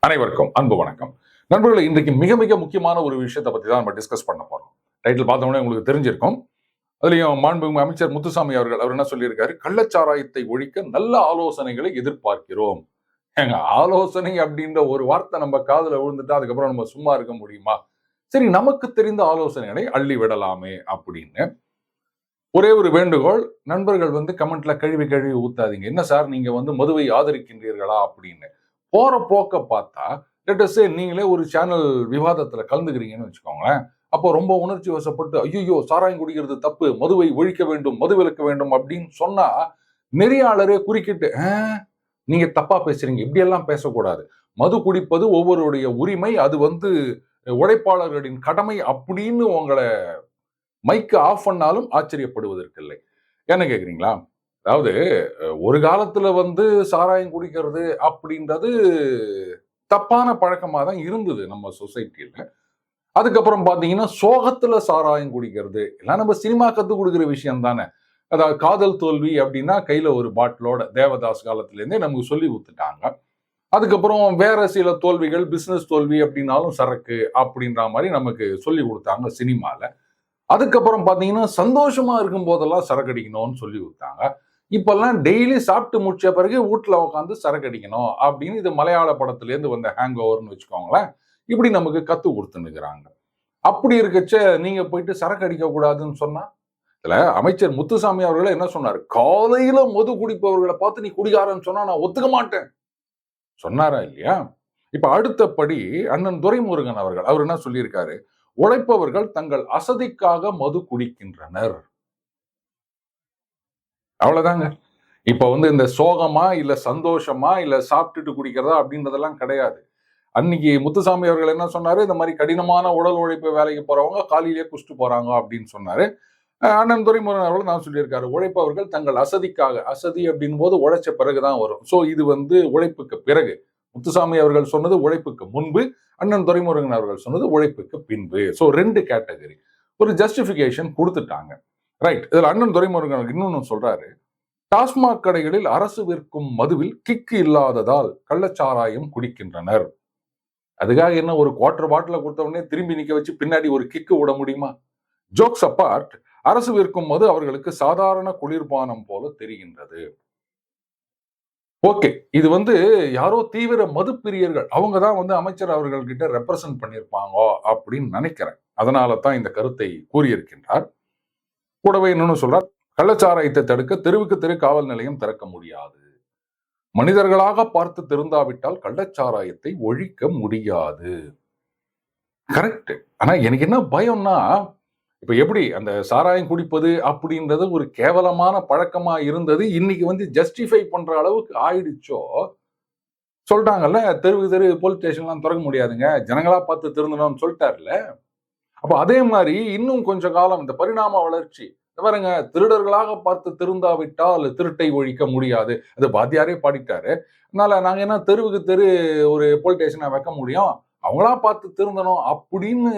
அனைவருக்கும் அன்பு வணக்கம். நண்பர்களை, இன்றைக்கு மிக மிக முக்கியமான ஒரு விஷயத்தை பத்தி தான் நம்ம டிஸ்கஸ் பண்ண போறோம். டைட்டில் பார்த்தோம்னா உங்களுக்கு தெரிஞ்சிருக்கும். அதுலயும் மாண்புமிகு அமைச்சர் முத்துசாமி அவர் என்ன சொல்லியிருக்காரு? கள்ளச்சாராயத்தை ஒழிக்க நல்ல ஆலோசனைகளை எதிர்பார்க்கிறோம். ஏங்க, ஆலோசனை அப்படின்ற ஒரு வார்த்தை நம்ம காதுல விழுந்துட்டா அதுக்கப்புறம் நம்ம சும்மா இருக்க முடியுமா? சரி, நமக்கு தெரிந்த ஆலோசனைகளை அள்ளி விடலாமே அப்படின்னு ஒரே ஒரு வேண்டுகோள். நண்பர்கள் கமெண்ட்ல கழுவி கழுவி ஊத்தாதீங்க. என்ன சார், நீங்க மதுவை ஆதரிக்கின்றீர்களா அப்படின்னு. போற போக்க பார்த்தா லெட்டஸ்டே நீங்களே ஒரு சேனல் விவாதத்துல கலந்துக்கிறீங்கன்னு வச்சுக்கோங்களேன். அப்போ ரொம்ப உணர்ச்சி வசப்பட்டு ஐயோ சாராயம் குடிக்கிறது தப்பு, மதுவை ஒழிக்க வேண்டும், மது விலக்க வேண்டும் அப்படின்னு சொன்னா நெறியாளரே குறுக்கிட்டு நீங்க தப்பா பேசுறீங்க, இப்படி எல்லாம் பேசக்கூடாது, மது குடிப்பது ஒவ்வொருடைய உரிமை, அது உழைப்பாளர்களின் கடமை அப்படின்னு உங்களை மைக்கு ஆஃப் பண்ணாலும் ஆச்சரியப்படுவதற்கில்லை. என்ன கேக்குறீங்களா? அதாவது ஒரு காலத்துல சாராயம் குடிக்கிறது அப்படின்றது தப்பான பழக்கமா தான் இருந்தது நம்ம சொசைட்டில. அதுக்கப்புறம் பாத்தீங்கன்னா சோகத்துல சாராயம் குடிக்கிறது எல்லாம் நம்ம சினிமா கத்து கொடுக்குற விஷயம் தானே. அதாவது காதல் தோல்வி அப்படின்னா கையில ஒரு பாட்டிலோட தேவதாஸ் காலத்துல இருந்தே நமக்கு சொல்லி கொடுத்துட்டாங்க. அதுக்கப்புறம் வேற சில தோல்விகள், பிசினஸ் தோல்வி அப்படின்னாலும் சரக்கு அப்படின்ற மாதிரி நமக்கு சொல்லி கொடுத்தாங்க சினிமால. அதுக்கப்புறம் பாத்தீங்கன்னா சந்தோஷமா இருக்கும் போதெல்லாம் சரக்கு அடிக்கணும்னு சொல்லி கொடுத்தாங்க. இப்பெல்லாம் டெய்லி சாப்பிட்டு முடிச்ச பிறகு வீட்டுல உட்காந்து சரக்கு அடிக்கணும் அப்படின்னு இது மலையாள படத்துல இருந்து வந்த ஹேங் ஓவர்னு வச்சுக்கோங்களேன். இப்படி நமக்கு கத்து கொடுத்துன்னுக்குறாங்க. அப்படி இருக்கச்ச நீங்க போயிட்டு சரக்கு அடிக்க கூடாதுன்னு சொன்னா, இதுல அமைச்சர் முத்துசாமி அவர்களே என்ன சொன்னாரு? காலையில மது குடிப்பவர்களை பார்த்து நீ குடிகாரன்னு சொன்னா நான் ஒத்துக்க மாட்டேன் சொன்னாரா இல்லையா? இப்ப அடுத்தபடி அண்ணன் துரைமுருகன் அவர் என்ன சொல்லியிருக்காரு? உழைப்பவர்கள் தங்கள் அசதிக்காக மது குடிக்கின்றனர். அவ்வளவுதாங்க. இப்ப இந்த சோகமா இல்ல சந்தோஷமா இல்ல சாப்பிட்டுட்டு குடிக்கிறதா அப்படின்றதெல்லாம் கிடையாது. அன்னைக்கு முத்துசாமி அவர்கள் என்ன சொன்னாரு? இந்த மாதிரி கடினமான உடல் உழைப்பு வேலைக்கு போறவங்க காலையிலேயே குடிச்சிட்டு போறாங்க அப்படின்னு சொன்னாரு. அண்ணன் துரைமுருகன் அவர்கள் நான் சொல்லியிருக்காரு, உழைப்பவர்கள் தங்கள் அசதிக்காக, அசதி அப்படின் போது உழைச்ச பிறகுதான் வரும். சோ இது உழைப்புக்கு பிறகு. முத்துசாமி அவர்கள் சொன்னது உழைப்புக்கு முன்பு, அண்ணன் துரைமுருகன் அவர்கள் சொன்னது உழைப்புக்கு பின்பு. So 2 category. ஒரு ஜஸ்டிபிகேஷன் கொடுத்துட்டாங்க. ரைட். இதுல அண்ணன் துரைமுருகன் இன்னொன்னு சொல்றாரு, டாஸ்மாக் கடைகளில் அரசு விற்கும் மதுவில் கிக்கு இல்லாததால் கள்ளச்சாராயம் குடிக்கின்றனர். அதுக்காக என்ன ஒரு குவார்டர் பாட்டில கொடுத்தவொடனே திரும்பி நிக்க வச்சு பின்னாடி ஒரு கிக்கு விட முடியுமா? ஜோக்ஸ் அப்பார்ட், அரசு விற்கும் மது அவர்களுக்கு சாதாரண குளிர்பானம் போல தெரிகின்றது. ஓகே, இது யாரோ தீவிர மது பிரியர்கள் அவங்க தான் அமைச்சர் அவர்கள் கிட்ட ரெப்ரசன்ட் பண்ணியிருப்பாங்க அப்படின்னு நினைக்கிறேன். அதனால தான் இந்த கருத்தை கூறியிருக்கின்றார். கூடவே இன்னொன்னு சொல்றார், கள்ளச்சாராயத்தை தடுக்க தெருவுக்கு தெரு காவல் நிலையம் திறக்க முடியாது. மனிதர்களாக பார்த்து திருந்தாவிட்டால் கள்ளச்சாராயத்தை ஒழிக்க முடியாது. கரெக்ட். ஆனா எனக்கு என்ன பயம்னா, இப்ப எப்படி அந்த சாராயம் குடிப்பது அப்படின்றது ஒரு கேவலமான பழக்கமா இருந்தது, இன்னைக்கு ஜஸ்டிஃபை பண்ற அளவுக்கு ஆயிடுச்சோ. சொல்லிட்டாங்கல்ல, தெருவுக்கு தெரு போலீஸ் ஸ்டேஷன்லாம் திறக்க முடியாதுங்க, ஜனங்களா பார்த்து திருந்தணும்னு சொல்லிட்டாருல்ல. அப்ப அதே மாதிரி இன்னும் கொஞ்ச காலம் இந்த பரிணாம வளர்ச்சி பாருங்க, திருடர்களாக பார்த்து திருந்தாவிட்டால் திருட்டை ஒழிக்க முடியாது, அது பாத்தியாரே பாடிட்டாரு. அதனால நாங்க என்ன தெருவுக்கு தெரு ஒரு போலீஸ் ஸ்டேஷனை வைக்க முடியும், அவங்களா பார்த்து திருந்தணும் அப்படின்னு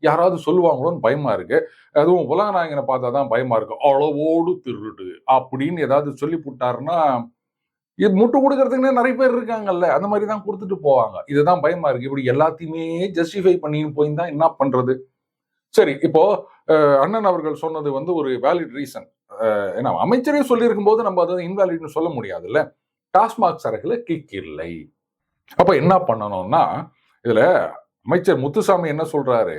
யாராவது சொல்லுவாங்களோன்னு பயமா இருக்கு. அதுவும் உலகநாயகனை பார்த்தா தான் பயமா இருக்கு. அளவோடு திருடு அப்படின்னு ஏதாவது சொல்லி போட்டாருன்னா, இது முட்டு கொடுக்கறதுக்குன்னே நிறைய பேர் இருக்காங்கல்ல, அந்த மாதிரி தான் கொடுத்துட்டு போவாங்க. இதுதான் பயமா இருக்கு. இப்படி எல்லாத்தையுமே ஜஸ்டிஃபை பண்ணின்னு போயிருந்தா என்ன பண்றது? சரி, இப்போ அண்ணன் அவர்கள் சொன்னது ஒரு வேலிட் ரீசன். ஏன்னா அமைச்சரே சொல்லியிருக்கும் போது நம்ம அதை இன்வேலிட்னு சொல்ல முடியாதுல்ல. டாஸ்மாக் சரக்குல கிக் இல்லை. அப்ப என்ன பண்ணணும்னா, இதுல அமைச்சர் முத்துசாமி என்ன சொல்றாரு?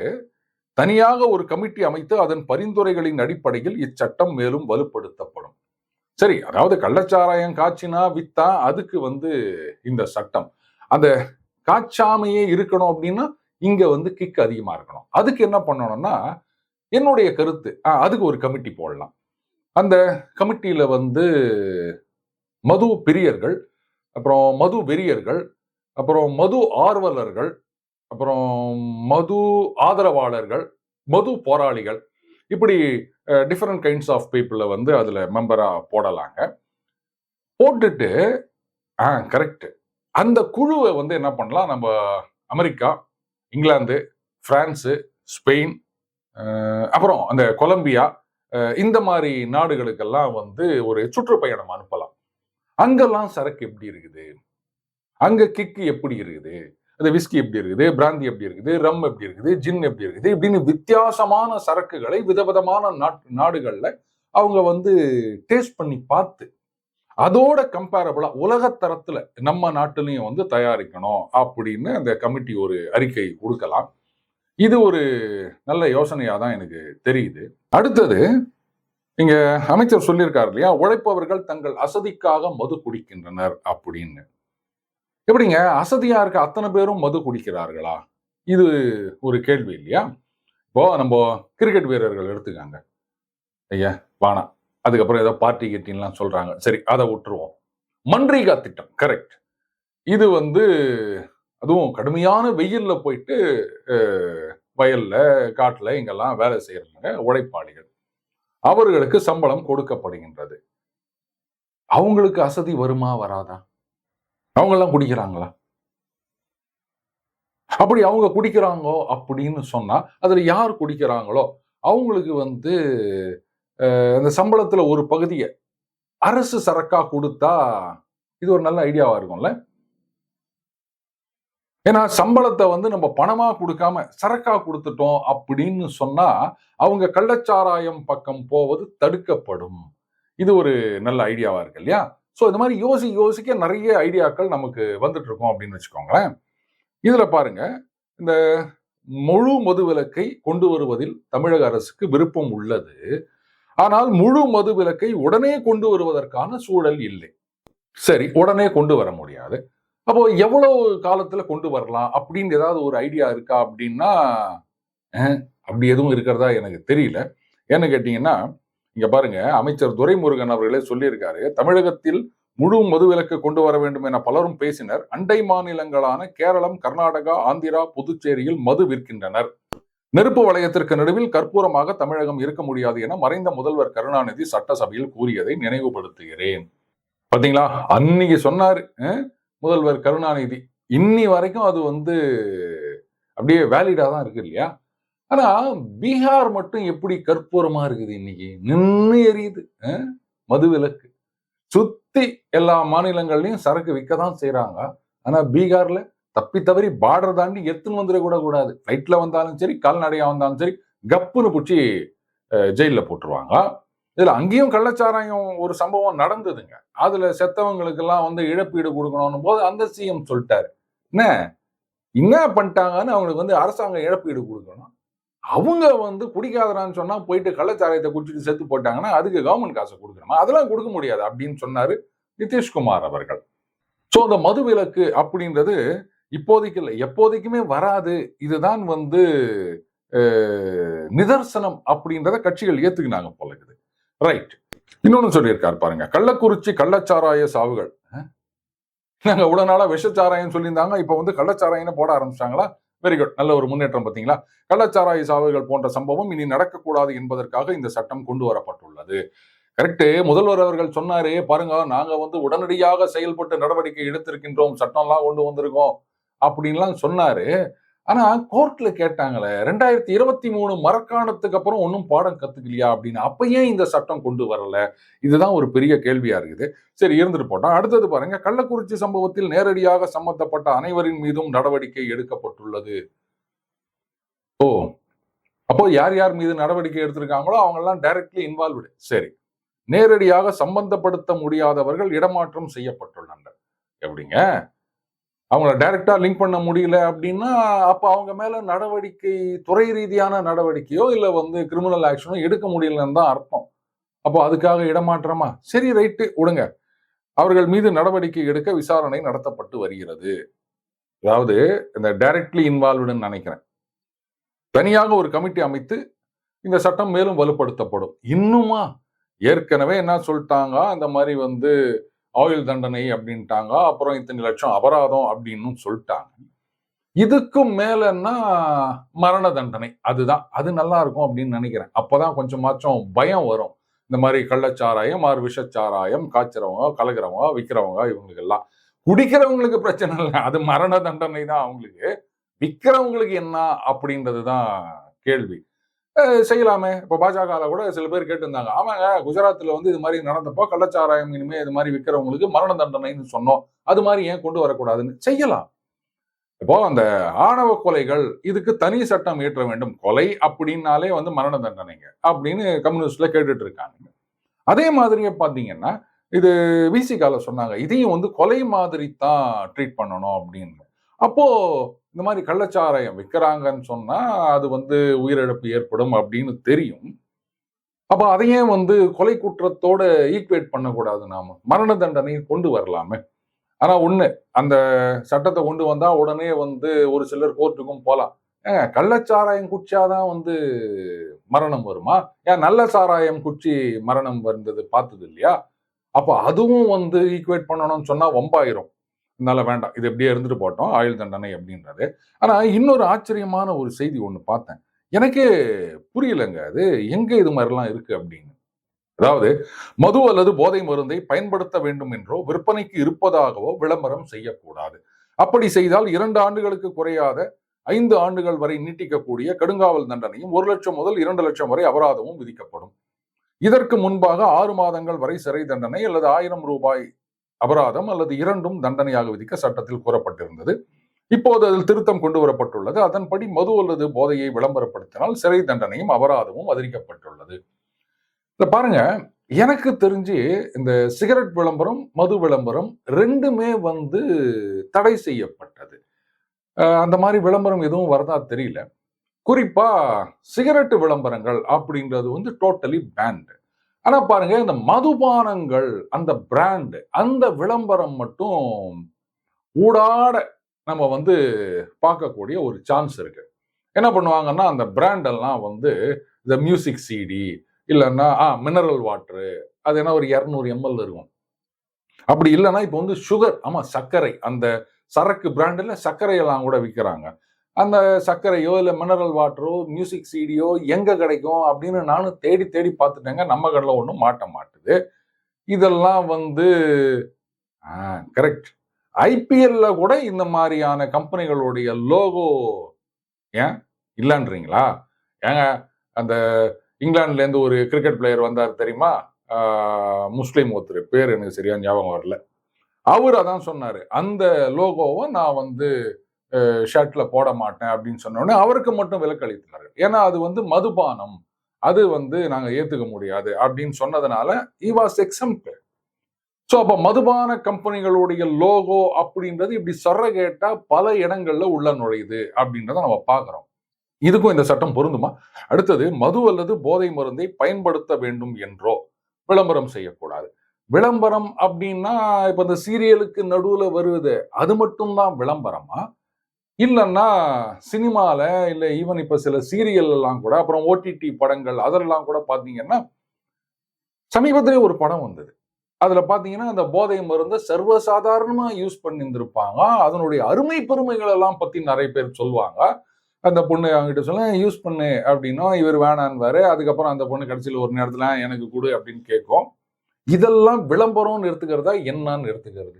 தனியாக ஒரு கமிட்டி அமைத்து அதன் பரிந்துரைகளின் அடிப்படையில் இச்சட்டம் மேலும் வலுப்படுத்தப்படும். சரி, அதாவது கள்ளச்சாராயம் காய்ச்சினா வித்தா அதுக்கு இந்த சட்டம். அந்த காய்ச்சாமையே இருக்கணும் அப்படின்னா இங்க கிக் அதிகமா இருக்கணும். அதுக்கு என்ன பண்ணணும்னா, என்னுடைய கருத்து, அதுக்கு ஒரு கமிட்டி போடலாம். அந்த கமிட்டியில மது பிரியர்கள், அப்புறம் மது வெறியர்கள், அப்புறம் மது ஆர்வலர்கள், அப்புறம் மது ஆதரவாளர்கள், மது போராளிகள், இப்படி டிஃபரெண்ட் கைண்ட்ஸ் ஆஃப் பீப்புள அதுல மெம்பரா போடலாங்க. போட்டுட்டு கரெக்ட், அந்த குழுவை என்ன பண்ணலாம், நம்ம அமெரிக்கா, இங்கிலாந்து, பிரான்ஸ், ஸ்பெயின், அப்புறம் அந்த கொலம்பியா, இந்த மாதிரி நாடுகளுக்கெல்லாம் ஒரு சுற்றுப்பயணம் அனுப்பலாம். அங்கெல்லாம் சரக்கு எப்படி இருக்குது, அங்க கிக்கு எப்படி இருக்குது, அந்த விஸ்கி எப்படி இருக்குது, பிராந்தி எப்படி இருக்குது, ரம் எப்படி இருக்குது, ஜின் எப்படி இருக்குது, இப்படின்னு வித்தியாசமான சரக்குகளை விதவிதமான நாடுகள்ல அவங்க வந்து டேஸ்ட் பண்ணி பார்த்து அதோட கம்பேரபிளா உலக தரத்துல நம்ம நாட்டிலையும் வந்து தயாரிக்கணும் அப்படின்னு அந்த கமிட்டி ஒரு அறிக்கை கொடுக்கலாம். இது ஒரு நல்ல யோசனையா தான் எனக்கு தெரியுது. அடுத்தது, இங்க அமைச்சர் சொல்லியிருக்காரு இல்லையா, உழைப்பவர்கள் தங்கள் அசதிக்காக மது குடிக்கின்றனர் அப்படின்னு. எப்படிங்க அசதியா இருக்க அத்தனை பேரும் மது குடிக்கிறார்களா? இது ஒரு கேள்வி இல்லையா? இப்போ நம்ம கிரிக்கெட் வீரர்கள் எடுத்துக்காங்க, ஐயா வானா, அதுக்கப்புறம் ஏதோ பார்ட்டி கெட்டின்லாம் சொல்றாங்க, சரி அதை விட்டுருவோம். மன்ரேகா திட்டம் கரெக்ட். இது வந்து அதுவும் கடுமையான வெயில்ல போயிட்டு வயல்ல காட்டுல இங்கெல்லாம் வேலை செய்யறாங்க உழைப்பாளிகள், அவர்களுக்கு சம்பளம் கொடுக்கப்படுகின்றது. அவங்களுக்கு அசதி வருமா வராதா? அவங்க எல்லாம் குடிக்கிறாங்களா? அப்படி அவங்க குடிக்கிறாங்களோ அப்படின்னு சொன்னா அதுல யார் குடிக்கிறாங்களோ அவங்களுக்கு வந்து அந்த சம்பளத்துல ஒரு பகுதியை அரசு சரக்கா கொடுத்தா இது ஒரு நல்ல ஐடியாவா இருக்கும்ல. ஏன்னா சம்பளத்தை வந்து நம்ம பணமா கொடுக்காம சரக்கா கொடுத்துட்டோம் அப்படின்னு சொன்னா அவங்க கள்ளச்சாராயம் பக்கம் போவது தடுக்கப்படும். இது ஒரு நல்ல ஐடியாவா இருக்கு இல்லையா? சோ இந்த மாதிரி யோசிக்க நிறைய ஐடியாக்கள் நமக்கு வந்துட்டு இருக்கோம் அப்படின்னு வச்சுக்கோங்களேன். இதுல பாருங்க, இந்த முழு மது விலக்கை கொண்டு வருவதில் தமிழக அரசுக்கு விருப்பம் உள்ளது. ஆனால் முழு மது விலக்கை உடனே கொண்டு வருவதற்கான சூழல் இல்லை. சரி, உடனே கொண்டு வர முடியாது. அப்போ எவ்வளவு காலத்துல கொண்டு வரலாம் அப்படின்னு ஏதாவது ஒரு ஐடியா இருக்கா அப்படின்னா அப்படி எதுவும் இருக்கிறதா எனக்கு தெரியல. ஏன்னு கேட்டீங்கன்னா, இங்க பாருங்க, அமைச்சர் துரைமுருகன் அவர்களே சொல்லியிருக்காரு, தமிழகத்தில் முழு மதுவிலக்கு கொண்டு வர வேண்டும் என பலரும் பேசினர். அண்டை மாநிலங்களான கேரளம், கர்நாடகா, ஆந்திரா, புதுச்சேரியில் மது விற்கின்றனர். நெருப்பு வளையத்திற்கு நடுவில் கற்பூரமாக தமிழகம் இருக்க முடியாது என மறைந்த முதல்வர் கருணாநிதி சட்டசபையில் கூறியதை நினைவுபடுத்துகிறேன். பாத்தீங்களா, அன்னைக்கு சொன்னாரு முதல்வர் கருணாநிதி. இன்னி வரைக்கும் அது வந்து அப்படியே வேலிடா தான் இருக்கு இல்லையா? ஆனா பீகார் மட்டும் எப்படி கற்பூரமா இருக்குது, இன்னைக்கு நின்று எரியுது மதுவிலக்கு. சுத்தி எல்லா மாநிலங்கள்லயும் சரக்கு விற்கதான் செய்யறாங்க. ஆனா பீகார்ல தப்பி தவறி பார்டர் தாண்டி எடுத்துன்னு வந்துட கூட கூடாது. ஃபிளைட்ல வந்தாலும் சரி, கால்நடையா வந்தாலும் சரி, கப்புன்னு பிடிச்சி ஜெயில போட்டுருவாங்க. இதுல அங்கேயும் கள்ளச்சாராயம் ஒரு சம்பவம் நடந்ததுங்க. அதுல செத்தவங்களுக்கு எல்லாம் வந்து இழப்பீடு கொடுக்கணும் போது அந்த சிஎம் சொல்லிட்டாரு, என்ன பண்ணிட்டாங்கன்னு அவங்களுக்கு வந்து அரசாங்கம் இழப்பீடு கொடுக்கணும். அவங்க வந்து குடிக்காதரான்னு சொன்னா போயிட்டு கள்ளச்சாராயத்தை குடிச்சிட்டு செத்து போட்டாங்கன்னா அதுக்கு கவர்மெண்ட் காசை கொடுக்கணுமா? அதெல்லாம் கொடுக்க முடியாது அப்படின்னு சொன்னாரு நிதிஷ்குமார் அவர்கள். சோ அந்த மது விலக்கு அப்படின்றது இப்போதைக்கு இல்லை, எப்போதைக்குமே வராது. இதுதான் வந்து நிதர்சனம் அப்படின்றத கட்சிகள் ஏத்துக்கினாங்க போல இருக்குது. ரைட். இன்னொன்னு சொல்லியிருக்காரு பாருங்க, கள்ளக்குறிச்சி கள்ளச்சாராய சாவுகள். நாங்க இவ்வளவு நாளா விஷச்சாராயம் சொல்லியிருந்தாங்க, இப்ப வந்து கள்ளச்சாராயம் போட ஆரம்பிச்சாங்களா? வெரி குட், நல்ல ஒரு முன்னேற்றம். பார்த்தீங்களா? கள்ளச்சாராய சாவுகள் போன்ற சம்பவம் இனி நடக்கக்கூடாது என்பதற்காக இந்த சட்டம் கொண்டு வரப்பட்டுள்ளது. கரெக்ட். முதல்வர் அவர்கள் சொன்னாரு பாருங்க, நாங்க வந்து உடனடியாக செயல்பட்டு நடவடிக்கை எடுத்திருக்கின்றோம், சட்டம்லாம் கொண்டு வந்திருக்கோம் அப்படின்லாம் சொன்னாரு. ஆனா கோர்ட்ல கேட்டாங்களே, 2023 மரக்காணத்துக்கு அப்புறம் ஒன்னும் பாடம் கத்துக்கலையா அப்படின்னு. அப்ப ஏன் இந்த சட்டம் கொண்டு வரல? இதுதான் ஒரு பெரிய கேள்வியா இருக்குது. சரி, இருந்துட்டு போட்டோம். அடுத்தது பாருங்க, கள்ளக்குறிச்சி சம்பவத்தில் நேரடியாக சம்பந்தப்பட்ட அனைவரின் மீதும் நடவடிக்கை எடுக்கப்பட்டுள்ளது. ஓ, அப்போ யார் யார் மீது நடவடிக்கை எடுத்திருக்காங்களோ அவங்க எல்லாம் டைரக்ட்லி இன்வால்வ்டு. சரி, நேரடியாக சம்பந்தப்படுத்த முடியாதவர்கள் இடமாற்றம் செய்யப்பட்டுள்ளனர். எப்படிங்க? அவங்கள டைரக்டா லிங்க் பண்ண முடியல அப்படின்னா அப்ப அவங்க மேல நடவடிக்கை, துறை ரீதியான நடவடிக்கையோ இல்ல வந்து கிரிமினல் ஆக்ஷனோ எடுக்க முடியலன்னு தான் அர்த்தம். அப்போ அதுக்காக இடமாற்றமா? சரி, ரைட்டு, விடுங்க. அவர்கள் மீது நடவடிக்கை எடுக்க விசாரணை நடத்தப்பட்டு வருகிறது. அதாவது இந்த டைரக்ட்லி இன்வால்வ்டுன்னு நினைக்கிறேன். தனியாக ஒரு கமிட்டி அமைத்து இந்த சட்டம் மேலும் வலுப்படுத்தப்படும். இன்னுமா? ஏற்கனவே என்ன சொல்லிட்டாங்க, அந்த மாதிரி வந்து ஆயுள் தண்டனை அப்படின்ட்டாங்க, அப்புறம் இத்தனை லட்சம் அபராதம் அப்படின்னு சொல்லிட்டாங்க. இதுக்கும் மேலன்னா மரண தண்டனை. அதுதான், அது நல்லா இருக்கும் அப்படின்னு நினைக்கிறேன். அப்பதான் கொஞ்சமாச்சும் பயம் வரும். இந்த மாதிரி கள்ளச்சாராயம், விஷச்சாராயம் காய்ச்சறவங்க, கலக்கிறவங்க, விற்கிறவங்க, இவங்களுக்கு எல்லாம். குடிக்கிறவங்களுக்கு பிரச்சனை இல்லை, அது மரண தண்டனை தான் அவங்களுக்கு. விற்கிறவங்களுக்கு என்ன அப்படின்றதுதான் கேள்வி. செய்யலாமே. இப்ப பாஜக கூட சில பேர் கேட்டிருந்தாங்க, ஆமாங்க குஜராத்ல வந்து இது மாதிரி நடந்தப்போ கள்ளச்சாராயம் இனிமே இது மாதிரி விற்கிறவங்களுக்கு மரண தண்டனைன்னு சொன்னோம், அது மாதிரி ஏன் கொண்டு வரக்கூடாதுன்னு செய்யலாம். இப்போ அந்த ஆணவ கொலைகள் இதுக்கு தனி சட்டம் இயற்ற வேண்டும். கொலை அப்படின்னாலே வந்து மரண தண்டனைங்க அப்படின்னு கம்யூனிஸ்ட்ல கேட்டுட்டு இருக்காங்க. அதே மாதிரியே பாத்தீங்கன்னா இது விசிகால சொன்னாங்க, இதையும் வந்து கொலை மாதிரி தான் ட்ரீட் பண்ணணும் அப்படின்னு. அப்போ இந்த மாதிரி கள்ளச்சாராயம் விற்கிறாங்கன்னு சொன்னா அது வந்து உயிரிழப்பு ஏற்படும் அப்படின்னு தெரியும். அப்ப அதையே வந்து கொலை குற்றத்தோட ஈக்குவேட் பண்ணக்கூடாது. நாம மரண தண்டனை கொண்டு வரலாமே. ஆனா ஒண்ணு, அந்த சட்டத்தை கொண்டு வந்தா உடனே வந்து ஒரு சிலர் கோர்ட்டுக்கும் போலாம். ஏங்க கள்ளச்சாராயம் குடிச்சாதான் வந்து மரணம் வருமா? ஏன் நல்ல சாராயம் குடிச்சு மரணம் வந்தது பார்த்தது இல்லையா? அப்ப அதுவும் வந்து ஈக்குவேட் பண்ணணும்னு சொன்னா வம்பாயிரும். அதனால வேண்டாம், இது எப்படியே இருந்துட்டு போட்டோம் ஆயுள் தண்டனை அப்படின்றது. ஆனா இன்னொரு ஆச்சரியமான ஒரு செய்தி ஒண்ணு பார்த்தேன். எனக்கே புரியலங்க அது எங்க இது மாதிரிலாம் இருக்கு அப்படின்னு. அதாவது மது அல்லது போதை மருந்தை பயன்படுத்த வேண்டும் என்றோ விற்பனைக்கு இருப்பதாகவோ விளம்பரம் செய்யக்கூடாது. அப்படி செய்தால் 2 ஆண்டுகளுக்கு குறையாத 5 ஆண்டுகள் வரை நீட்டிக்கக்கூடிய கடுங்காவல் தண்டனையும் 1 லட்சம் முதல் 2 லட்சம் வரை அபராதமும் விதிக்கப்படும். இதற்கு முன்பாக 6 மாதங்கள் வரை சிறை தண்டனை அல்லது 1000 ரூபாய் அபராதம் அல்லது இரண்டும் தண்டனையாக விதிக்க சட்டத்தில் கூறப்பட்டிருந்தது. இப்போது அதில் திருத்தம் கொண்டு வரப்பட்டுள்ளது. அதன்படி மது அல்லது போதையை விளம்பரப்படுத்தினால் சிறை தண்டனையும் அபராதமும் அதிகரிக்கப்பட்டுள்ளது. இத பாருங்க, எனக்கு தெரிஞ்சு இந்த சிகரெட் விளம்பரம், மது விளம்பரம் 2மே வந்து தடை செய்யப்பட்டது. அந்த மாதிரி விளம்பரம் எதுவும் வரதா தெரியல. குறிப்பா சிகரெட் விளம்பரங்கள் அப்படின்றது வந்து டோட்டலி பேண்ட். ஆனா பாருங்க, இந்த மதுபானங்கள் அந்த பிராண்ட் அந்த விளம்பரம் மட்டும் ஊடாட நம்ம வந்து பார்க்கக்கூடிய ஒரு சான்ஸ் இருக்கு. என்ன பண்ணுவாங்கன்னா, அந்த பிராண்ட் எல்லாம் வந்து இந்த மியூசிக் சிடி இல்லைன்னா மினரல் வாட்டரு, அது என்ன ஒரு 200 எம்எல் இருக்கும். அப்படி இல்லைன்னா இப்போ வந்து சுகர், ஆமா சர்க்கரை, அந்த சரக்கு பிராண்டில் சர்க்கரையெல்லாம் கூட விற்கிறாங்க. அந்த சர்க்கரையோ இல்லை மினரல் வாட்டரோ மியூசிக் சிடியோ எங்க கிடைக்கும் அப்படின்னு நானும் தேடி தேடி பார்த்துட்டேங்க. நம்ம கடையில் ஒன்றும் மாட்ட மாட்டுது. இதெல்லாம் வந்து கரெக்ட். ஐபிஎல்ல கூட இந்த மாதிரியான கம்பெனிகளுடைய லோகோ ஏன் இல்லைன்றீங்களா? ஏங்க அந்த இங்கிலாந்துல இருந்து ஒரு கிரிக்கெட் பிளேயர் வந்தார் தெரியுமா? முஸ்லீம் ஒருத்தர், பேர் எனக்கு சரியா ஞாபகம் வரல. அவர் அதான் சொன்னாரு, அந்த லோகோவை நான் வந்து ஷர்ட்ல போட மாட்டேன் அப்படின்னு சொன்ன உடனே அவருக்கு மட்டும் விலக்கு அளித்தாரு. ஏன்னா அது வந்து மதுபானம், அது வந்து நாங்க ஏத்துக்க முடியாது அப்படின்னு சொன்னதுனால he was exempted. ஸோ அப்ப மதுபான கம்பெனிகளுடைய லோகோ அப்படின்றது இப்படி சரகேட்டா பல இடங்கள்ல உள்ள நுழையுது அப்படின்றத நம்ம பார்க்கிறோம். இதுக்கும் இந்த சட்டம் பொருந்துமா? அடுத்தது, மது அல்லது போதை மருந்தை பயன்படுத்த வேண்டும் என்றோ விளம்பரம் செய்யக்கூடாது. விளம்பரம் அப்படின்னா இப்ப இந்த சீரியலுக்கு நடுவுல வருவது அது மட்டும்தான் விளம்பரமா? இல்லைன்னா சினிமால இல்ல ஈவன் இப்ப சில சீரியல் எல்லாம் கூட, அப்புறம் ஓடிடி படங்கள் அதெல்லாம் கூட பாத்தீங்கன்னா, சமீபத்திலே ஒரு படம் வந்தது. அதுல பாத்தீங்கன்னா அந்த போதை மருந்தை சர்வசாதாரணமா யூஸ் பண்ணியிருந்திருப்பாங்க. அதனுடைய அருமை பெருமைகள் எல்லாம் பத்தி நிறைய பேர் சொல்லுவாங்க. அந்த பொண்ணு அவங்ககிட்ட சொல்ல யூஸ் பண்ணு அப்படின்னா இவர் வேணான்வாரு. அதுக்கப்புறம் அந்த பொண்ணு கடைசியில் ஒரு நேரத்துல எனக்கு கொடு அப்படின்னு கேட்கும். இதெல்லாம் விளம்பரம்னு எடுத்துக்கிறதா என்னன்னு எடுத்துக்கிறது?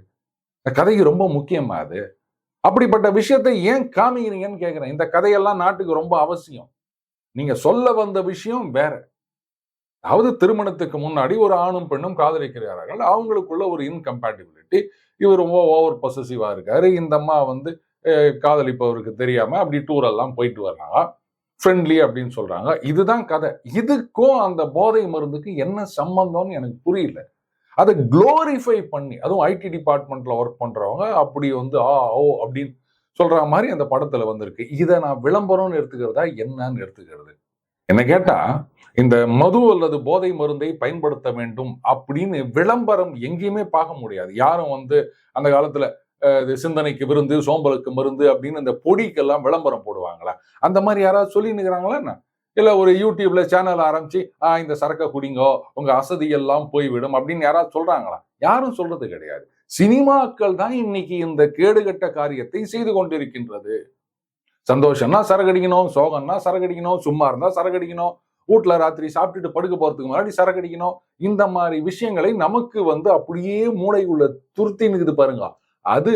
இந்த கதைக்கு ரொம்ப முக்கியமா அது? அப்படிப்பட்ட விஷயத்தை ஏன் காமிக்கிறீங்கன்னு கேட்கிறேன். இந்த கதையெல்லாம் நாட்டுக்கு ரொம்ப அவசியம். நீங்க சொல்ல வந்த விஷயம் வேற. அதாவது திருமணத்துக்கு முன்னாடி ஒரு ஆணும் பெண்ணும் காதலிக்கிறார்கள். அவங்களுக்குள்ள ஒரு இன்கம்பேட்டிபிலிட்டி. இவர் ரொம்ப ஓவர் பொசசிவா இருக்காரு. இந்த அம்மா வந்து காதலிப்பவருக்கு தெரியாம அப்படி டூர் எல்லாம் போயிட்டு வர்றாங்க. ஃப்ரெண்ட்லி அப்படின்னு சொல்றாங்க. இதுதான் கதை. இதுக்கும் அந்த போதை மருந்துக்கு என்ன சம்பந்தம்னு எனக்கு புரியல. அதை குளோரிஃபை பண்ணி, அதுவும் ஐடி டிபார்ட்மெண்ட்ல ஒர்க் பண்றவங்க அப்படி வந்து ஓ அப்படின்னு சொல்ற மாதிரி அந்த படத்துல வந்திருக்கு. இதை நான் விளம்பரம்னு எடுத்துக்கிறதா என்னன்னு எடுத்துக்கிறது? என்ன கேட்டா, இந்த மது அல்லது போதை மருந்தை பயன்படுத்த வேண்டும் அப்படின்னு விளம்பரம் எங்கேயுமே பார்க்க முடியாது. யாரும் வந்து அந்த காலத்துல சிந்தனைக்கு விருந்து, சோம்பலுக்கு மருந்து அப்படின்னு இந்த பொடிக்கெல்லாம் விளம்பரம் போடுவாங்களா? அந்த மாதிரி யாராவது சொல்லி நிற்கிறாங்களா என்ன? இல்ல ஒரு யூடியூப்ல சேனல் ஆரம்பிச்சு இந்த சரக்க குடிங்கோ, உங்க அசதி எல்லாம் போய்விடும் அப்படின்னு யாராவது சொல்றாங்களா? யாரும் சொல்றது கிடையாது. சினிமாக்கள் தான் இன்னைக்கு இந்த கேடுகட்ட காரியத்தை செய்து கொண்டிருக்கின்றது. சந்தோஷம்னா சரகடிக்கணும், சோகம்னா சரகடிக்கணும், சும்மா இருந்தா சரகடிக்கணும், வீட்டுல ராத்திரி சாப்பிட்டுட்டு படுக்க போறதுக்கு முன்னாடி சரகடிக்கணும். இந்த மாதிரி விஷயங்களை நமக்கு வந்து அப்படியே மூளைக்குள்ள துருத்தி நிக்குது பாருங்க. அது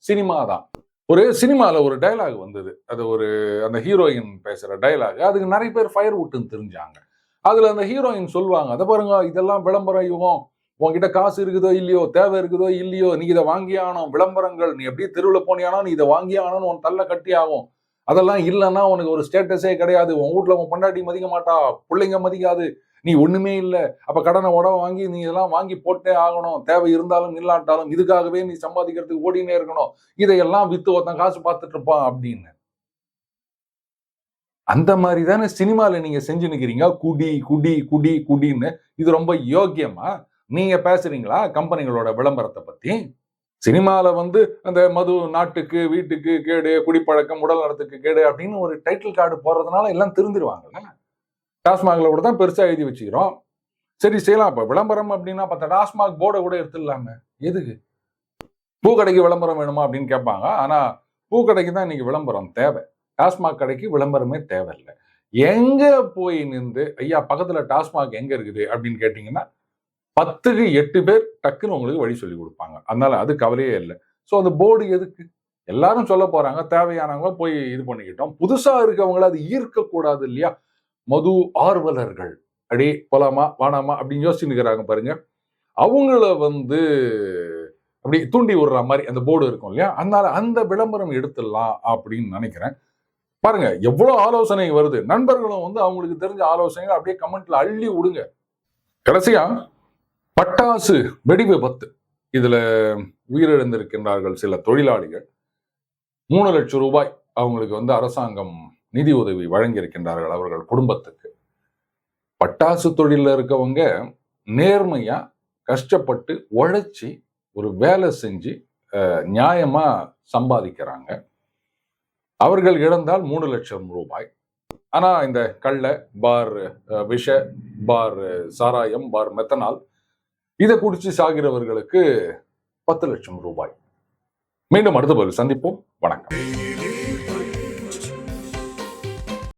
சினிமா தான். ஒரு சினிமால ஒரு டயலாக் வந்தது. அது ஒரு அந்த ஹீரோயின் பேசுற டயலாக். அதுக்கு நெறைய பேர் ஃபயர் வுட்டுன்னு தெரிஞ்சாங்க. அதுல அந்த ஹீரோயின் சொல்லுவாங்க, "அத பாருங்க இதெல்லாம் விளம்பர யுகம். உன்கிட்ட காசு இருக்குதோ இல்லையோ, தேவை இருக்குதோ இல்லையோ, நீ இத வாங்கியே ஆகணும். விளம்பரங்கள் நீ அப்படியே தெருவுல போனியானா, நீ இத வாங்கியே ஆகணும்னு உன் தல்ல கட்டி ஆகும். அதெல்லாம் இல்லன்னா உனக்கு ஒரு ஸ்டேட்டஸே கிடையாது. உன் வீட்ல உன் பொண்டாட்டி மதிக்க மாட்டா. புள்ளைங்க மதிக்காது. நீ ஒண்ணுமே இல்ல. அப்ப கடன உடவ வாங்கி நீ இதெல்லாம் வாங்கி போட்டே ஆகணும். தேவை இருந்தாலும் இல்லாட்டாலும் இதுக்காகவே நீ சம்பாதிக்கிறதுக்கு ஓடினே இருக்கணும். இதையெல்லாம் வித்து ஒருத்தன் காசு பார்த்துட்டு இருப்பான்" அப்படின்னு. அந்த மாரி தானே சினிமால நீங்க செஞ்சு நிக்கிறீங்க. குடி, குடி, குடி, குடின்னு. இது ரொம்ப யோக்கியமா? நீங்க பேசுறீங்களா கம்பெனிகளோட விளம்பரத்த பத்தி? சினிமால வந்து அந்த மது நாட்டுக்கு, வீட்டுக்கு கேடு, குடிப்பழக்கம், உடல் நலத்துக்கு கேடு அப்படின்னு ஒரு டைட்டில் கார்டு போடுறதுனால எல்லாம் திருந்திருவாங்கல்ல. டாஸ்மாக்ல கூட தான் பெருசா எழுதி வச்சுக்கிறோம். சரி செய்யலாம். இப்ப விளம்பரம் அப்படின்னா 10 டாஸ்மாக் போர்ட கூட எடுத்துடலாமே. எதுக்கு? பூக்கடைக்கு விளம்பரம் வேணுமா அப்படின்னு கேட்பாங்க. ஆனா பூக்கடைக்கு தான் இன்னைக்கு விளம்பரம் தேவை. டாஸ்மாக் கடைக்கு விளம்பரமே தேவையில்ல. எங்க போய் நின்று, ஐயா பக்கத்துல டாஸ்மாக் எங்க இருக்குது அப்படின்னு கேட்டீங்கன்னா, 10க்கு 8 பேர் டக்குன்னு உங்களுக்கு வழி சொல்லிக் குடுப்பாங்க. அதனால அது கவலையே இல்ல. சோ அந்த போர்டு எதுக்கு? எல்லாரும் சொல்லப் போறாங்க. தேவையானவங்க போய் இது பண்ணிக்கிட்டோம். புதுசா இருக்கவங்கள அது ஈர்க்கக்கூடாது இல்லையா? மது ஆர்வலர்கள். "அடே போலாமா? வேணாமா?" அப்படின்னு யோசிச்சுன்னு இருக்கிறாங்க பாருங்க. அவங்கள வந்து அப்படி தூண்டி விடுற மாரி அந்த போர்டு இருக்கும் இல்லையா? அதனால அந்த விளம்பரம் எடுத்துடலாம் அப்படின்னு நினைக்கிறேன். பாருங்க எவ்வளவு ஆலோசனை வருது. நண்பர்களும் வந்து அவங்களுக்கு தெரிஞ்ச ஆலோசனைகள் அப்படியே கமெண்ட்ல அள்ளி விடுங்க. கடைசியா பட்டாசு வெடி விபத்து. இதுல உயிரிழந்திருக்கின்றார்கள் சில தொழிலாளிகள். 3,00,000 ரூபாய் அவங்களுக்கு வந்து அரசாங்கம் நிதி உதவி வழங்கி இருக்கின்றார்கள் அவர்கள் குடும்பத்துக்கு. பட்டாசு தொழில்ல இருக்கவங்க நேர்மையா கஷ்டப்பட்டு உழைச்சி ஒரு வேலை செஞ்சு நியாயமா சம்பாதிக்கிறாங்க. அவர்கள் இழந்தால் 3,00,000 ரூபாய். ஆனா இந்த கள்ள, பார் விஷ, பார் சாராயம், பார் மெத்தனால் இத குடிச்சு சாகிறவர்களுக்கு 10,00,000 ரூபாய். மீண்டும் அடுத்த பதிவில் சந்திப்போம். வணக்கம்.